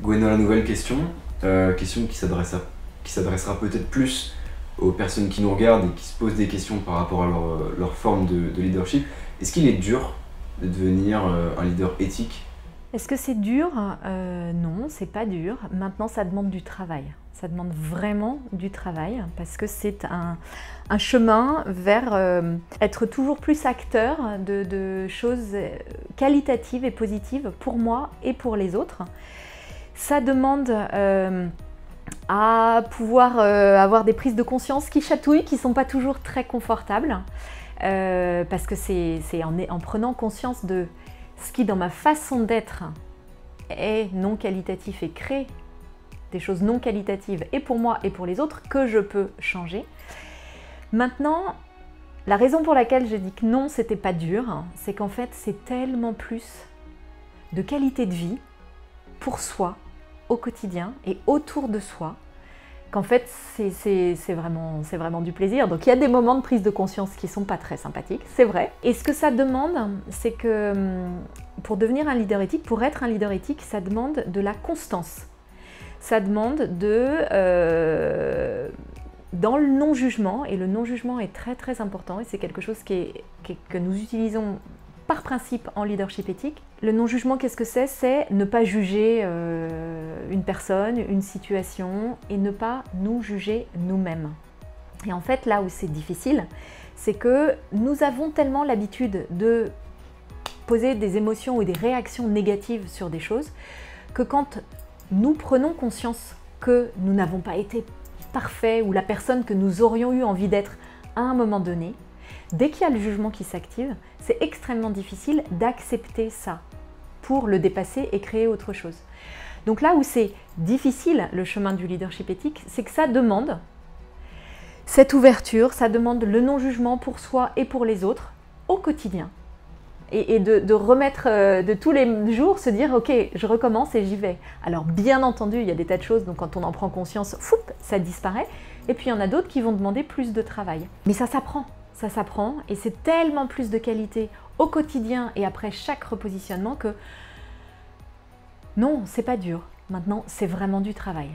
Gwénola, nouvelle question. Question qui s'adressera peut-être plus aux personnes qui nous regardent et qui se posent des questions par rapport à leur forme de leadership. Est-ce qu'il est dur de devenir un leader éthique? Est-ce que c'est dur? Non, c'est pas dur. Maintenant, ça demande du travail. Ça demande vraiment du travail parce que c'est un chemin vers être toujours plus acteur de choses qualitatives et positives pour moi et pour les autres. Ça demande à pouvoir avoir des prises de conscience qui chatouillent, qui ne sont pas toujours très confortables parce que c'est en prenant conscience de ce qui dans ma façon d'être est non qualitatif et crée des choses non qualitatives et pour moi et pour les autres que je peux changer. Maintenant, la raison pour laquelle je dis que non, c'était pas dur, c'est qu'en fait c'est tellement plus de qualité de vie pour soi, au quotidien et autour de soi, qu'en fait c'est vraiment du plaisir. Donc il y a des moments de prise de conscience qui sont pas très sympathiques, c'est vrai. Et ce que ça demande, c'est que pour devenir un leader éthique, pour être un leader éthique, ça demande de la constance. Ça demande dans le non-jugement, et le non-jugement est très très important et c'est quelque chose que nous utilisons par principe en leadership éthique. Le non-jugement, qu'est-ce que c'est? C'est ne pas juger une personne, une situation et ne pas nous juger nous-mêmes. Et en fait, là où c'est difficile, c'est que nous avons tellement l'habitude de poser des émotions ou des réactions négatives sur des choses que quand nous prenons conscience que nous n'avons pas été parfaits ou la personne que nous aurions eu envie d'être à un moment donné, dès qu'il y a le jugement qui s'active, c'est extrêmement difficile d'accepter ça pour le dépasser et créer autre chose. Donc là où c'est difficile le chemin du leadership éthique, c'est que ça demande cette ouverture, ça demande le non-jugement pour soi et pour les autres au quotidien. Et de remettre de tous les jours, se dire ok, je recommence et j'y vais. Alors bien entendu, il y a des tas de choses, donc quand on en prend conscience, foup, ça disparaît. Et puis il y en a d'autres qui vont demander plus de travail. Mais ça s'apprend et c'est tellement plus de qualité au quotidien et après chaque repositionnement que non, c'est pas dur. Maintenant, c'est vraiment du travail.